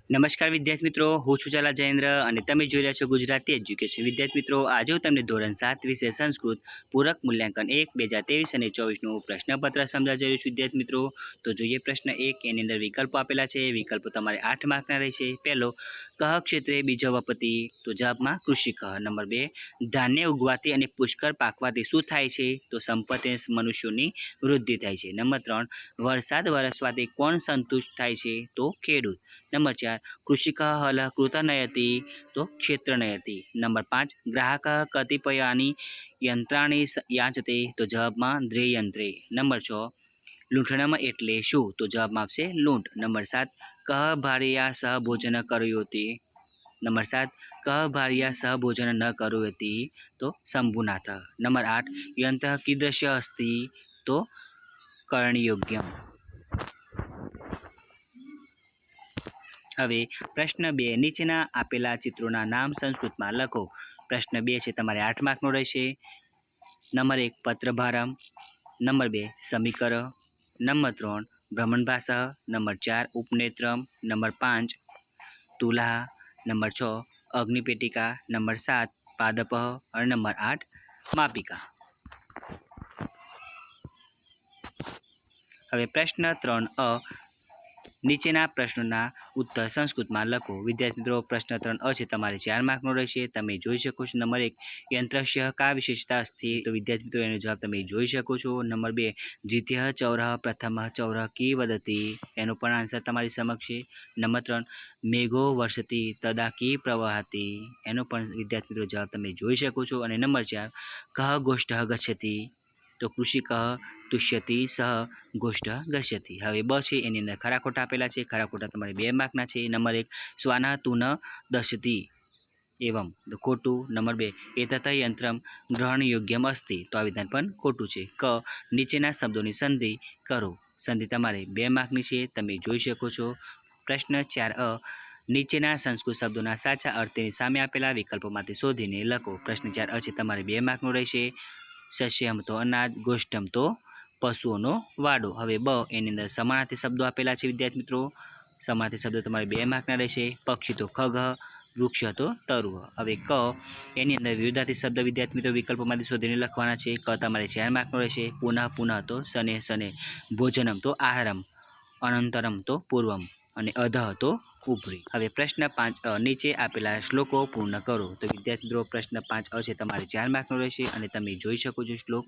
નમસ્કાર વિદ્યાર્થી મિત્રો, હું છું ચાલા જયેન્દ્ર અને તમે જોઈ રહ્યા છો ગુજરાતી એજ્યુકેશન. વિદ્યાર્થી મિત્રો, આજે હું તમને ધોરણ 7 વિષય સંસ્કૃત પૂરક મૂલ્યાંકન 1 2023 અને 24નું પ્રશ્નપત્ર સમજાવી રહ્યું છું. વિદ્યાર્થી મિત્રો, તો જોઈએ પ્રશ્ન 1. એની અંદર વિકલ્પો આપેલા છે. વિકલ્પો તમારે 8 માર્કના રહેશે. પહેલો, કહ ક્ષેત્રે બીજો વપતિ, તો જવાબમાં કૃષિ કહ. નંબર 2, ધાન્ય ઉગવાથી અને પુષ્કળ પાકવાથી શું થાય છે? તો સંપત્તિ મનુષ્યોની વૃદ્ધિ થાય છે. નંબર 3, વરસાદ વરસવાથી કોણ સંતુષ્ટ થાય છે? તો ખેડૂત. નંબર 4, કૃષિક હલ કૃતનયતિ, તો ક્ષેત્રનયતિ. નંબર 5, ગ્રાહક કતિપયાની યંત્રાણી યાચતે, તો જવાબમાં દ્રયયંત્રે. નંબર 6, લૂંટણમ એટલે શું? તો જવાબમાં આવશે લૂંટ. નંબર 7, કહ ભાર્યા સહ ભોજન કરોતિ. નંબર 7, કહ ભાર્યા સહ ભોજન ન કરોતિ, તો શંભુનાથ. નંબર 8, યંત્ર કીદૃશ્ય અસ્તિ, તો કરણયોગ્યમ. હવે પ્રશ્ન 2, નીચેના આપેલા ચિત્રોના નામ સંસ્કૃતમાં લખો. પ્રશ્ન 2 છે તમારે 8 માર્કનો રહેશે. નંબર 1, પત્રભારમ. નંબર 2, સમીકર. નંબર 3, ભ્રમણભાસ. નંબર 4, ઉપનેત્રમ. નંબર 5, તુલા. નંબર 6, અગ્નિપેટિકા. નંબર 7, પાદપ. અને નંબર 8, માપિકા. હવે પ્રશ્ન 3 નીચેના પ્રશ્નોના ઉત્તર સંસ્કૃતમાં લખો. વિદ્યાર્થી મિત્રો, પ્રશ્ન 3 છે તમારે 4 માર્કનો રહેશે. તમે જોઈ શકો છો. નંબર 1, યંત્રસ્ય કા વિશેષતા અસ્તિ, તો વિદ્યાર્થી મિત્રો એનો જવાબ તમે જોઈ શકો છો. નંબર 2, દ્વિતીય ચૌર પ્રથમ ચૌર કી વદતિ, એનો પણ આન્સર તમારી સમક્ષ છે. નંબર 3, મેઘો વર્ષતિ તદા કી પ્રવહતિ, એનો પણ વિદ્યાર્થી મિત્રો જવાબ તમે જોઈ શકો છો. અને નંબર 4, કહ ગોષ્ઠ ગચ્છતિ, તો કૃષિ કહ તુષ્યતિ સહ ગોષ્ઠ ગચ્છતિ. હવે બ છે એની અંદર ખરા ખોટા આપેલા છે. ખરા ખોટા તમારે 2 માર્કના છે. નંબર 1, શ્વાના તું ન દશતિ એવમ, તો ખોટું. નંબર 2, એતત યંત્રમ ગ્રહણ યોગ્યમ અસ્તિ, તો આ વિધાન પણ ખોટું છે. ક, નીચેના શબ્દોની સંધિ કરો. સંધિ તમારે 2 માર્કની છે, તમે જોઈ શકો છો. પ્રશ્ન 4 નીચેના સંસ્કૃત શબ્દોના સાચા અર્થની સામે આપેલા વિકલ્પોમાંથી શોધીને લખો. પ્રશ્ન 4 છે તમારે 2 માર્કનો રહેશે. સસ્યમ તો અનાજ, ગોષ્ઠમ તો પશુઓનો વાડો. હવે બ, એની અંદર સમાનાર્થી શબ્દો આપેલા છે. વિદ્યાર્થી મિત્રો, સમાનાર્થી શબ્દો તમારે 2 માર્કના રહેશે. પક્ષી તો ખગઃ, વૃક્ષ તો તરુહ. હવે ક, એની અંદર વિરુદ્ધાર્થી શબ્દ વિદ્યાર્થી મિત્રો વિકલ્પોમાંથી શોધીને લખવાના છે. ક તમારે 4 માર્કનો રહેશે. પુનઃ પુનઃ તો શને શને, ભોજનમ તો આહારમ, અનંતરમ તો પૂર્વમ, અને અધઃ તો ઉપરી. હવે પ્રશ્ન 5 નીચે આપેલા શ્લોકો પૂર્ણ કરો. તો વિદ્યાર્થી મિત્રો, પ્રશ્ન 5 છે તમારે 4 માર્કનો રહેશે. અને તમે જોઈ શકો છો શ્લોક.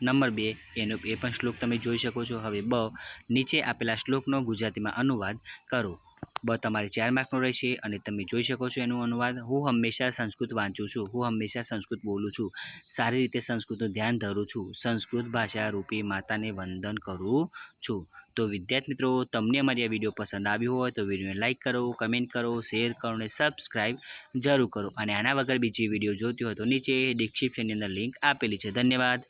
નંબર 2, એનો એ પણ શ્લોક તમે જોઈ શકો છો. હવે બ, નીચે આપેલા શ્લોકનો ગુજરાતીમાં અનુવાદ કરો. બ તમારે 4 માર્કનો રહેશે. અને તમે જોઈ શકો છો એનું અનુવાદ. હું હંમેશા સંસ્કૃત વાંચું છું, હું હંમેશા સંસ્કૃત બોલું છું, સારી રીતે સંસ્કૃતનું ધ્યાન ધરું છું, સંસ્કૃત ભાષા રૂપી માતાને વંદન કરું છું. તો વિદ્યાર્થી મિત્રો, તમને અમારી આ વિડીયો પસંદ આવ્યો હોય તો વિડીયોને લાઇક કરો, કમેન્ટ કરો, શેર કરો અને સબસ્ક્રાઈબ જરૂર કરો. અને આના વગર બીજી વિડીયો જોતી હોય તો નીચે ડિસ્ક્રિપ્શનની અંદર લિંક આપેલી છે. ધન્યવાદ.